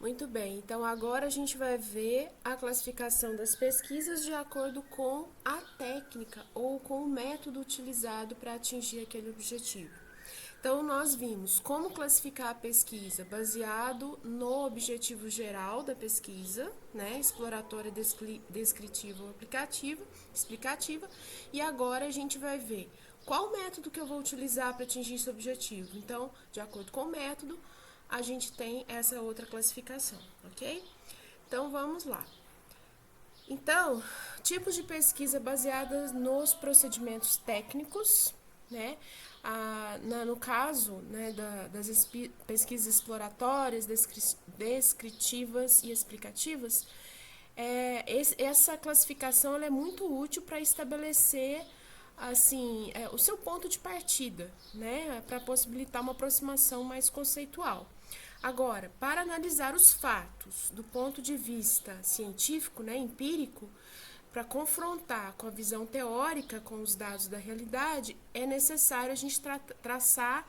Muito bem, então agora a gente vai ver a classificação das pesquisas de acordo com a técnica ou com o método utilizado para atingir aquele objetivo. Então, nós vimos como classificar a pesquisa baseado no objetivo geral da pesquisa, né, exploratória, descritiva ou explicativa, e agora a gente vai ver qual método que eu vou utilizar para atingir esse objetivo. Então, de acordo com o método, a gente tem essa outra classificação, ok? Então, vamos lá. Então, tipos de pesquisa baseadas nos procedimentos técnicos, né? No caso, né, das pesquisas exploratórias, descritivas e explicativas, essa classificação ela é muito útil para estabelecer assim, o seu ponto de partida, né, para possibilitar uma aproximação mais conceitual. Agora, para analisar os fatos do ponto de vista científico, né, empírico, para confrontar com a visão teórica, com os dados da realidade, é necessário a gente traçar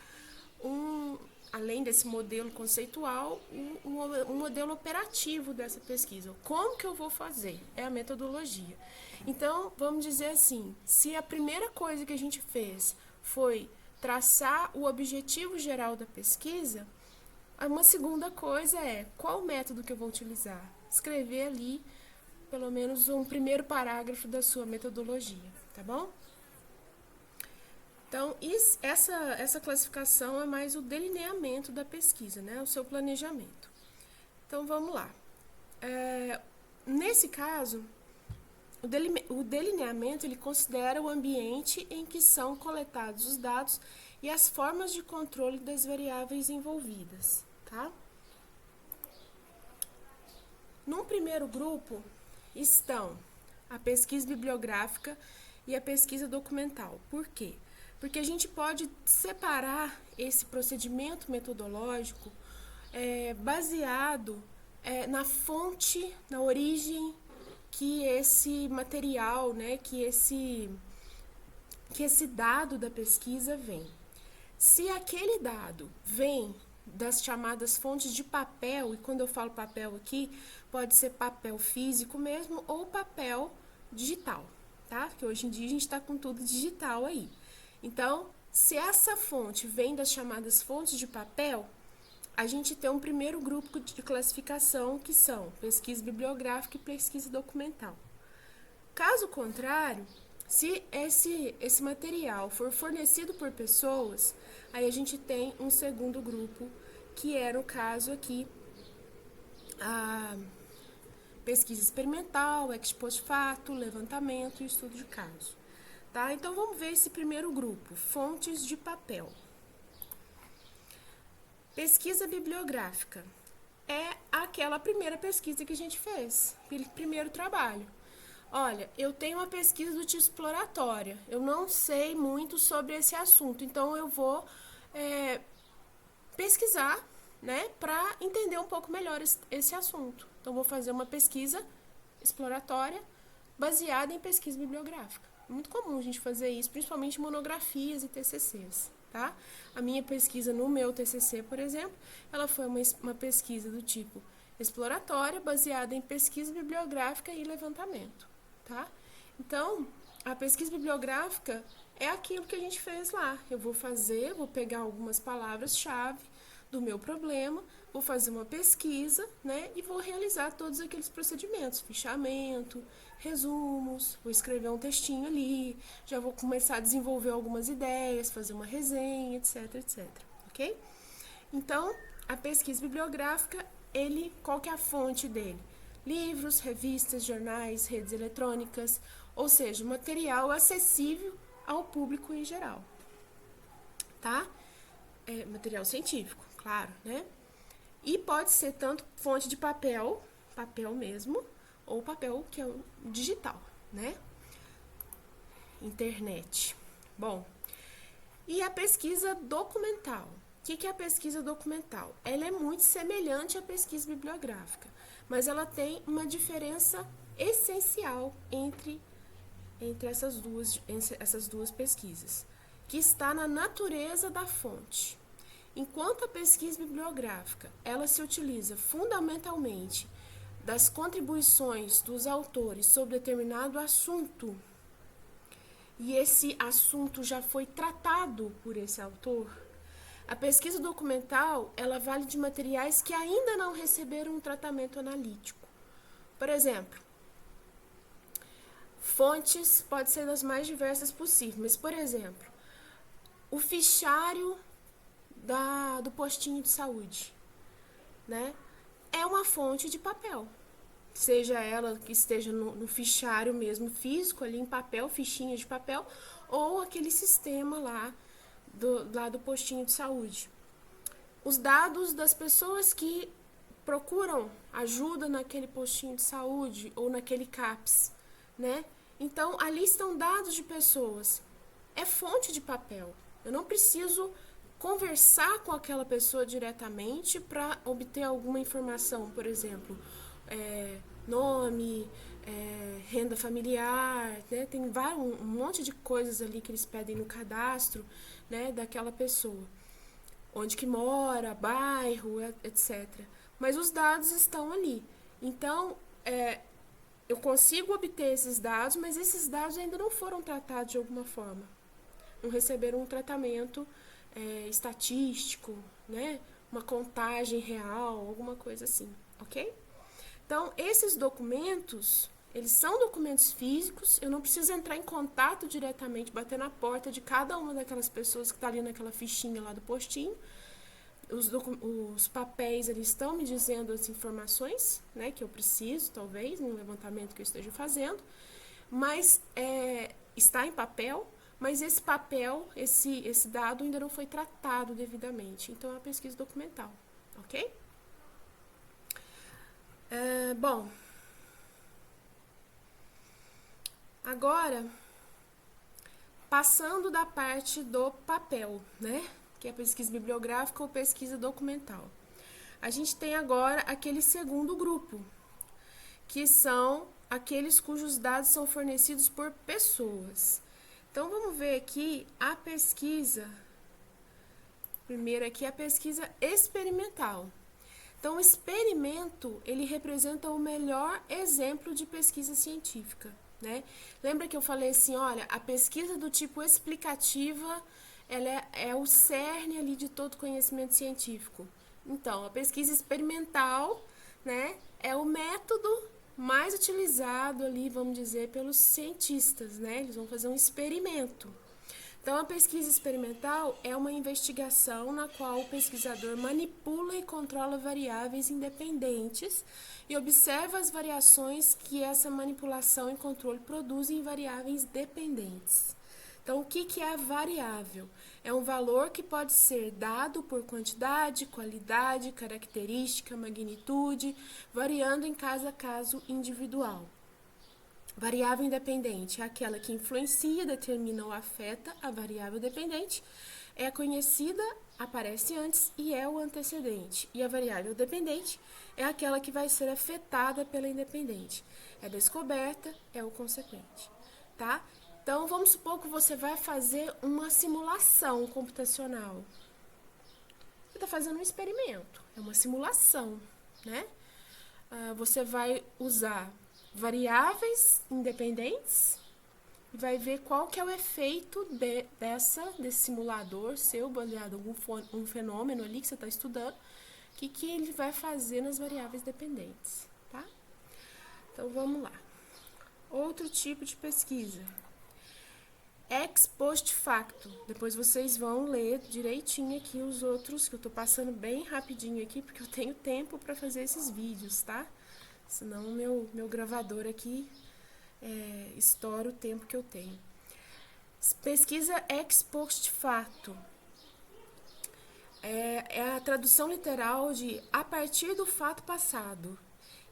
além desse modelo conceitual, um modelo operativo dessa pesquisa. Como que eu vou fazer? É a metodologia. Então, vamos dizer assim, se a primeira coisa que a gente fez foi traçar o objetivo geral da pesquisa, uma segunda coisa é qual método que eu vou utilizar? Escrever ali pelo menos um primeiro parágrafo da sua metodologia, tá bom? Então, essa classificação é mais o delineamento da pesquisa, né? O seu planejamento. Então, vamos lá. Nesse caso, o delineamento ele considera o ambiente em que são coletados os dados e as formas de controle das variáveis envolvidas, tá? Num primeiro grupo estão a pesquisa bibliográfica e a pesquisa documental. Por quê? Porque a gente pode separar esse procedimento metodológico baseado na fonte, na origem que esse material, né, que esse dado da pesquisa vem. Se aquele dado vem das chamadas fontes de papel, e quando eu falo papel aqui, pode ser papel físico mesmo ou papel digital, tá? Porque hoje em dia a gente está com tudo digital aí. Então, se essa fonte vem das chamadas fontes de papel, a gente tem um primeiro grupo de classificação que são pesquisa bibliográfica e pesquisa documental. Caso contrário, se esse material for fornecido por pessoas, aí a gente tem um segundo grupo, que é, no caso aqui, a pesquisa experimental, ex post facto, levantamento e estudo de caso. Tá? Então, vamos ver esse primeiro grupo, fontes de papel. Pesquisa bibliográfica é aquela primeira pesquisa que a gente fez, aquele primeiro trabalho. Olha, eu tenho uma pesquisa do tipo exploratória, eu não sei muito sobre esse assunto, então eu vou pesquisar, né, para entender um pouco melhor esse assunto. Então, vou fazer uma pesquisa exploratória baseada em pesquisa bibliográfica. É muito comum a gente fazer isso, principalmente em monografias e TCCs, tá? A minha pesquisa no meu TCC, por exemplo, ela foi uma pesquisa do tipo exploratória baseada em pesquisa bibliográfica e levantamento, tá? Então, a pesquisa bibliográfica é aquilo que a gente fez lá. Eu vou pegar algumas palavras-chave do meu problema, vou fazer uma pesquisa, né, e vou realizar todos aqueles procedimentos, fichamento, resumos, vou escrever um textinho ali, já vou começar a desenvolver algumas ideias, fazer uma resenha, etc, etc, ok? Então, a pesquisa bibliográfica, qual que é a fonte dele? Livros, revistas, jornais, redes eletrônicas, ou seja, material acessível ao público em geral, tá? Material científico, claro, né? E pode ser tanto fonte de papel mesmo, ou papel que é o digital, né? Internet. Bom, e a pesquisa documental. O que é a pesquisa documental? Ela é muito semelhante à pesquisa bibliográfica, mas ela tem uma diferença essencial entre essas duas pesquisas, que está na natureza da fonte. enquanto a pesquisa bibliográfica, ela se utiliza fundamentalmente das contribuições dos autores sobre determinado assunto, e esse assunto já foi tratado por esse autor, a pesquisa documental, ela vale de materiais que ainda não receberam um tratamento analítico. Por exemplo, fontes pode ser das mais diversas possíveis, mas, por exemplo, o fichário do postinho de saúde, né? É uma fonte de papel. Seja ela que esteja no fichário mesmo físico, ali em papel, fichinha de papel, ou aquele sistema lá do postinho de saúde. Os dados das pessoas que procuram ajuda naquele postinho de saúde ou naquele CAPS, né? Então, ali estão dados de pessoas. É fonte de papel. Eu não preciso conversar com aquela pessoa diretamente para obter alguma informação, por exemplo, nome, renda familiar, né? Tem um monte de coisas ali que eles pedem no cadastro, né, daquela pessoa. Onde que mora, bairro, etc. Mas os dados estão ali. Então, eu consigo obter esses dados, mas esses dados ainda não foram tratados de alguma forma. Não receberam um tratamento estatístico, né? Uma contagem real, alguma coisa assim, ok? Então, esses documentos, eles são documentos físicos, eu não preciso entrar em contato diretamente, bater na porta de cada uma daquelas pessoas que está ali naquela fichinha lá do postinho. Os papéis, eles estão me dizendo as informações, né, que eu preciso, talvez, num levantamento que eu esteja fazendo, mas está em papel, mas esse papel, esse dado ainda não foi tratado devidamente. Então, é uma pesquisa documental, ok? Bom, agora, passando da parte do papel, né, que é pesquisa bibliográfica ou pesquisa documental. A gente tem agora aquele segundo grupo, que são aqueles cujos dados são fornecidos por pessoas. Então, vamos ver aqui a pesquisa. Primeiro aqui a pesquisa experimental. Então, o experimento, ele representa o melhor exemplo de pesquisa científica, né? Lembra que eu falei assim, olha, a pesquisa do tipo explicativa, ela é o cerne ali de todo conhecimento científico. Então, a pesquisa experimental, né, é o método mais utilizado ali, vamos dizer, pelos cientistas, né? Eles vão fazer um experimento. Então, a pesquisa experimental é uma investigação na qual o pesquisador manipula e controla variáveis independentes e observa as variações que essa manipulação e controle produzem em variáveis dependentes. Então, o que é a variável? É um valor que pode ser dado por quantidade, qualidade, característica, magnitude, variando em caso a caso individual. Variável independente é aquela que influencia, determina ou afeta a variável dependente, é conhecida, aparece antes e é o antecedente. E a variável dependente é aquela que vai ser afetada pela independente. É descoberta, é o consequente, tá? Então, vamos supor que você vai fazer uma simulação computacional. Você está fazendo um experimento, é uma simulação, né? Você vai usar variáveis independentes e vai ver qual que é o efeito desse simulador seu, baseado em um fenômeno ali que você está estudando, o que ele vai fazer nas variáveis dependentes, tá? Então, vamos lá. Outro tipo de pesquisa. Ex post facto. Depois vocês vão ler direitinho aqui os outros, que eu tô passando bem rapidinho aqui, porque eu tenho tempo para fazer esses vídeos, tá? Senão meu gravador aqui estoura o tempo que eu tenho. Pesquisa ex post facto. É a tradução literal de a partir do fato passado.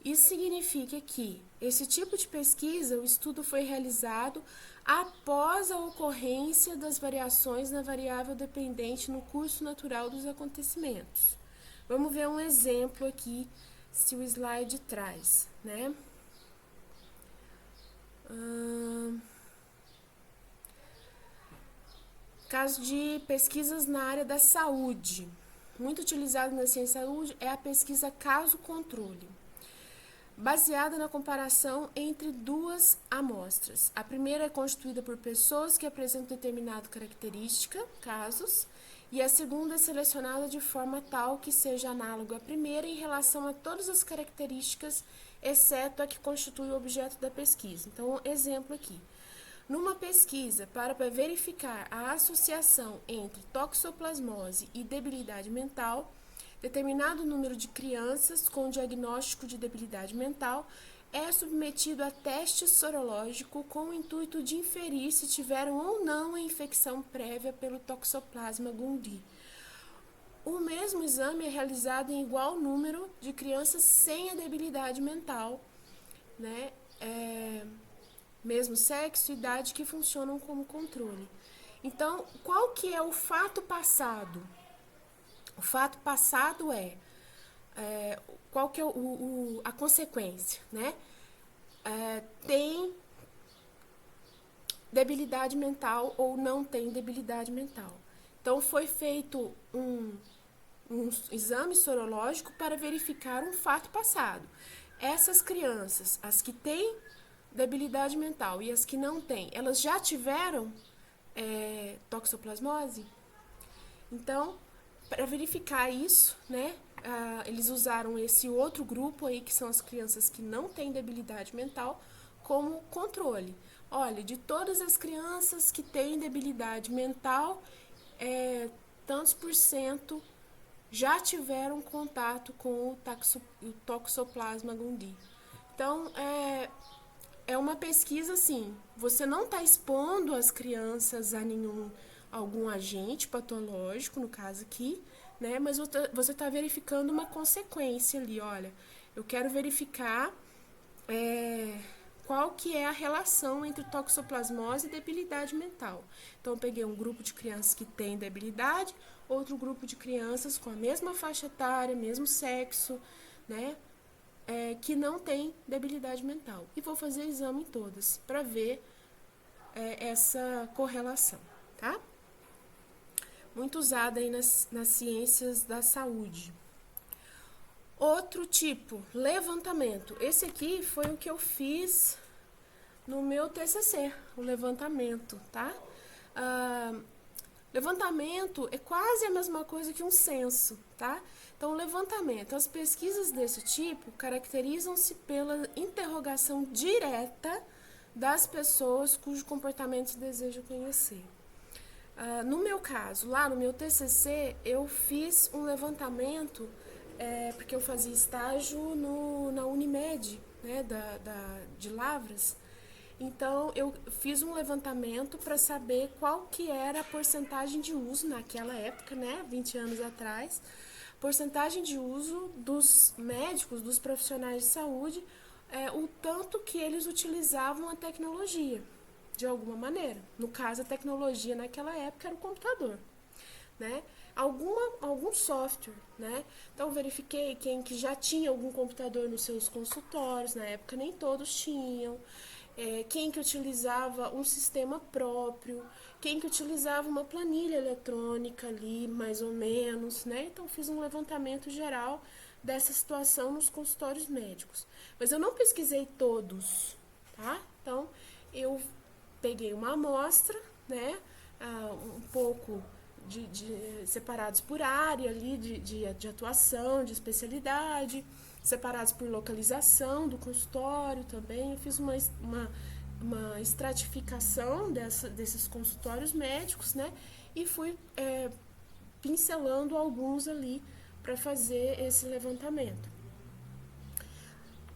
Isso significa que esse tipo de pesquisa, o estudo foi realizado após a ocorrência das variações na variável dependente no curso natural dos acontecimentos. Vamos ver um exemplo aqui, se o slide traz, né? Caso de pesquisas na área da saúde. muito utilizado na ciência da saúde é a pesquisa caso-controle, baseada na comparação entre duas amostras. A primeira é constituída por pessoas que apresentam determinada característica, casos, e a segunda é selecionada de forma tal que seja análoga à primeira em relação a todas as características, exceto a que constitui o objeto da pesquisa. Então, exemplo aqui. Numa pesquisa para verificar a associação entre toxoplasmose e debilidade mental, determinado número de crianças com diagnóstico de debilidade mental é submetido a teste sorológico com o intuito de inferir se tiveram ou não a infecção prévia pelo Toxoplasma gondii. O mesmo exame é realizado em igual número de crianças sem a debilidade mental, né? Mesmo sexo e idade, que funcionam como controle. Então, qual que é o fato passado? O fato passado qual que é a consequência, né? Tem debilidade mental ou não tem debilidade mental. Então, foi feito um exame sorológico para verificar um fato passado. Essas crianças, as que têm debilidade mental e as que não têm, elas já tiveram toxoplasmose? Então, para verificar isso, né, eles usaram esse outro grupo aí, que são as crianças que não têm debilidade mental, como controle. Olha, de todas as crianças que têm debilidade mental, tantos por cento já tiveram contato com o Toxoplasma gondii. Então, é uma pesquisa assim, você não está expondo as crianças a algum agente patológico, no caso aqui, né? Mas você está verificando uma consequência ali, olha, eu quero verificar qual que é a relação entre toxoplasmose e debilidade mental. Então, eu peguei um grupo de crianças que tem debilidade, outro grupo de crianças com a mesma faixa etária, mesmo sexo, né? Que não tem debilidade mental. E vou fazer exame em todas para ver essa correlação, tá? Muito usada aí nas ciências da saúde. Outro tipo, levantamento. Esse aqui foi o que eu fiz no meu TCC, o levantamento, tá? Levantamento é quase a mesma coisa que um censo, tá? Então, o levantamento, as pesquisas desse tipo caracterizam-se pela interrogação direta das pessoas cujo comportamento se deseja conhecer. No meu caso, lá no meu TCC, eu fiz um levantamento, porque eu fazia estágio na Unimed, né, de Lavras. Então, eu fiz um levantamento para saber qual que era a porcentagem de uso naquela época, né, 20 anos atrás, porcentagem de uso dos médicos, dos profissionais de saúde, o tanto que eles utilizavam a tecnologia, de alguma maneira. No caso, a tecnologia naquela época era o computador, né? Algum software, né? Então, verifiquei quem que já tinha algum computador nos seus consultórios, na época nem todos tinham, quem que utilizava um sistema próprio, quem que utilizava uma planilha eletrônica ali, mais ou menos, né? Então, fiz um levantamento geral dessa situação nos consultórios médicos. Mas eu não pesquisei todos, tá? Então, eu peguei uma amostra, né? Um pouco separados por área ali de atuação, de especialidade, separados por localização do consultório também. Eu fiz uma estratificação desses consultórios médicos, né? E fui pincelando alguns ali para fazer esse levantamento.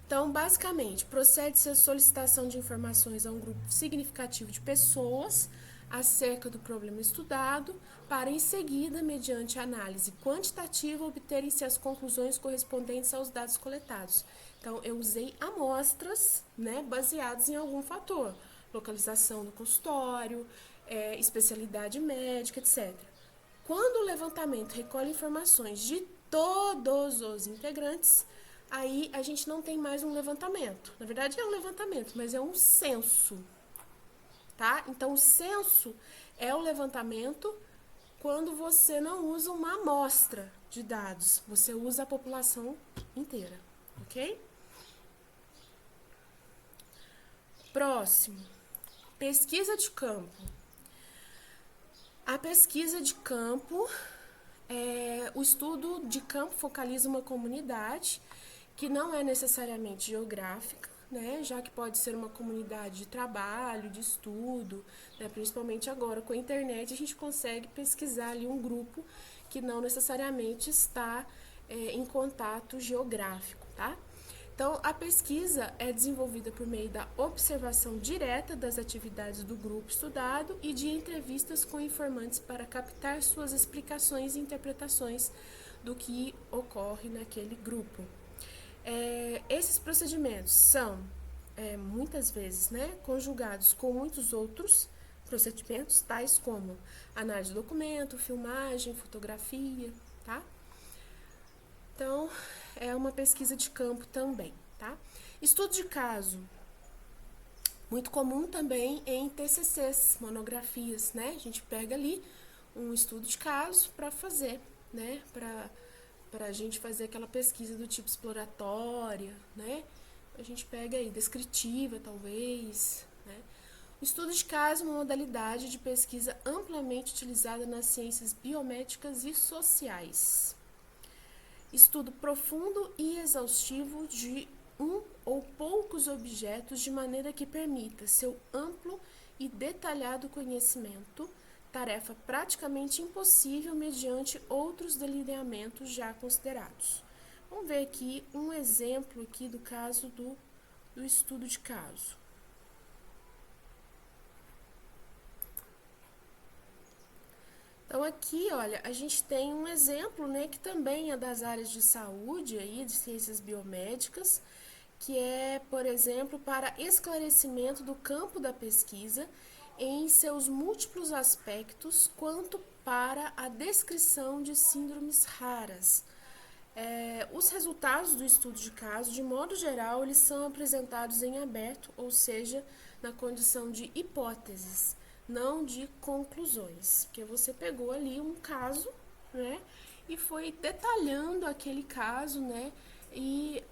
Então, basicamente, procede-se a solicitação de informações a um grupo significativo de pessoas acerca do problema estudado, para em seguida, mediante análise quantitativa, obterem-se as conclusões correspondentes aos dados coletados. Então, eu usei amostras, né, baseadas em algum fator, localização do consultório, especialidade médica, etc. Quando o levantamento recolhe informações de todos os integrantes, aí a gente não tem mais um levantamento. Na verdade, é um levantamento, mas é um censo. Tá? Então, o censo é o levantamento quando você não usa uma amostra de dados, você usa a população inteira, ok? Próximo, pesquisa de campo. A pesquisa de campo, o estudo de campo focaliza uma comunidade que não é necessariamente geográfica, né, já que pode ser uma comunidade de trabalho, de estudo, né, principalmente agora com a internet a gente consegue pesquisar ali um grupo que não necessariamente está em contato geográfico, tá? Então, a pesquisa é desenvolvida por meio da observação direta das atividades do grupo estudado e de entrevistas com informantes para captar suas explicações e interpretações do que ocorre naquele grupo. Esses procedimentos são, muitas vezes, né, conjugados com muitos outros procedimentos, tais como análise de documento, filmagem, fotografia, tá? Então, é uma pesquisa de campo também, tá? Estudo de caso, muito comum também em TCCs, monografias, né? A gente pega ali um estudo de caso para fazer, né? Para a gente fazer aquela pesquisa do tipo exploratória, né? A gente pega aí descritiva, talvez, né? O estudo de caso é uma modalidade de pesquisa amplamente utilizada nas ciências biomédicas e sociais. Estudo profundo e exaustivo de um ou poucos objetos de maneira que permita seu amplo e detalhado conhecimento, tarefa praticamente impossível mediante outros delineamentos já considerados. Vamos ver aqui um exemplo aqui do caso do estudo de caso. Então aqui, olha, a gente tem um exemplo, né, que também é das áreas de saúde aí, de ciências biomédicas, que é, por exemplo, para esclarecimento do campo da pesquisa em seus múltiplos aspectos, quanto para a descrição de síndromes raras. Os resultados do estudo de caso, de modo geral, eles são apresentados em aberto, ou seja, na condição de hipóteses, não de conclusões, porque você pegou ali um caso, né, e foi detalhando aquele caso, né, e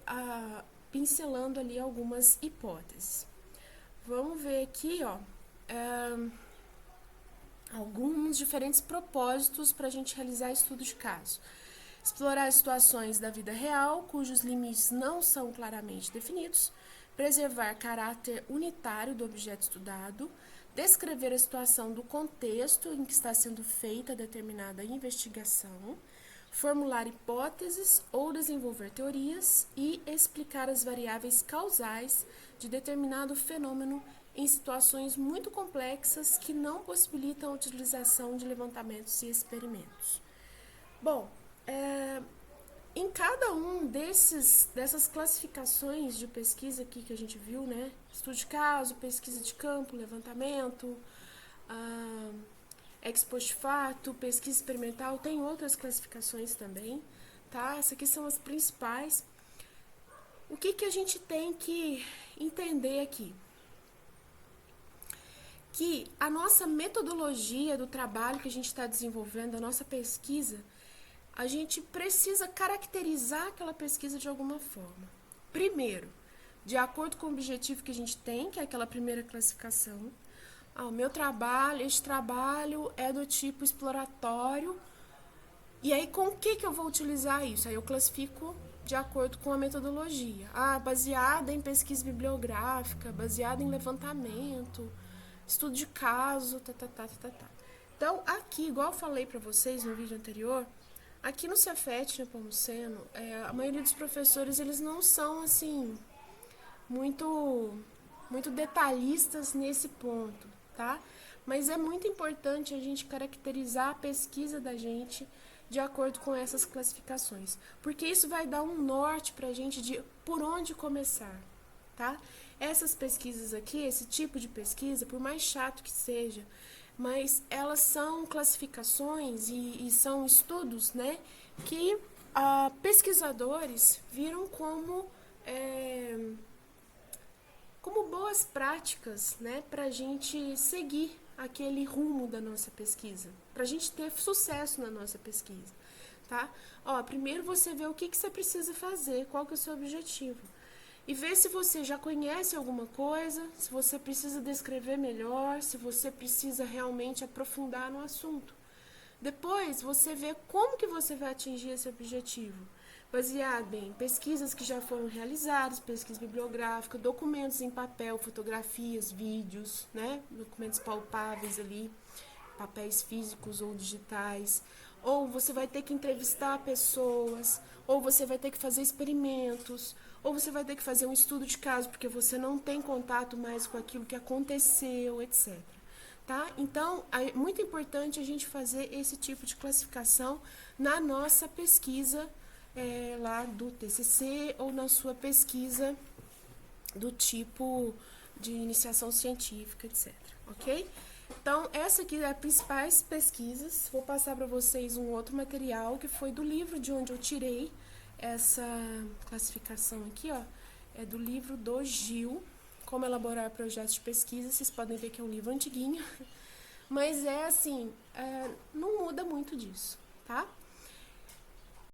pincelando ali algumas hipóteses. Vamos ver aqui, ó, alguns diferentes propósitos para a gente realizar estudo de caso. Explorar situações da vida real, cujos limites não são claramente definidos, preservar caráter unitário do objeto estudado, descrever a situação do contexto em que está sendo feita determinada investigação, formular hipóteses ou desenvolver teorias e explicar as variáveis causais de determinado fenômeno em situações muito complexas que não possibilitam a utilização de levantamentos e experimentos. Bom, em cada um dessas classificações de pesquisa aqui que a gente viu, né? Estudo de caso, pesquisa de campo, levantamento, ex post facto, pesquisa experimental, tem outras classificações também, tá? Essas aqui são as principais. O que a gente tem que entender aqui? Que a nossa metodologia do trabalho que a gente está desenvolvendo, a nossa pesquisa, a gente precisa caracterizar aquela pesquisa de alguma forma. Primeiro, de acordo com o objetivo que a gente tem, que é aquela primeira classificação. O meu trabalho, este trabalho é do tipo exploratório. E aí, com o que eu vou utilizar isso? Aí eu classifico de acordo com a metodologia. Baseada em pesquisa bibliográfica, baseada em levantamento, estudo de caso, Então, aqui, igual eu falei para vocês no vídeo anterior, aqui no Cefet, Nepomuceno, a maioria dos professores, eles não são, assim, muito detalhistas nesse ponto, tá? Mas é muito importante a gente caracterizar a pesquisa da gente de acordo com essas classificações, porque isso vai dar um norte pra gente de por onde começar, tá? Essas pesquisas aqui, esse tipo de pesquisa, por mais chato que seja, mas elas são classificações e são estudos, né, que pesquisadores viram como boas práticas, né, para a gente seguir aquele rumo da nossa pesquisa, para a gente ter sucesso na nossa pesquisa, tá? Ó, primeiro você vê o que você precisa fazer, qual que é o seu objetivo. E ver se você já conhece alguma coisa, se você precisa descrever melhor, se você precisa realmente aprofundar no assunto. Depois, você vê como que você vai atingir esse objetivo, baseado em pesquisas que já foram realizadas, pesquisa bibliográfica, documentos em papel, fotografias, vídeos, né? Documentos palpáveis ali, papéis físicos ou digitais. Ou você vai ter que entrevistar pessoas, ou você vai ter que fazer experimentos, ou você vai ter que fazer um estudo de caso, porque você não tem contato mais com aquilo que aconteceu, etc. Tá? Então, é muito importante a gente fazer esse tipo de classificação na nossa pesquisa lá do TCC ou na sua pesquisa do tipo de iniciação científica, etc. Ok? Então, essa aqui é as principais pesquisas. Vou passar para vocês um outro material que foi do livro de onde eu tirei essa classificação aqui, ó. É do livro do Gil, Como Elaborar Projetos de Pesquisa. Vocês podem ver que é um livro antiguinho, mas é assim, não muda muito disso, tá?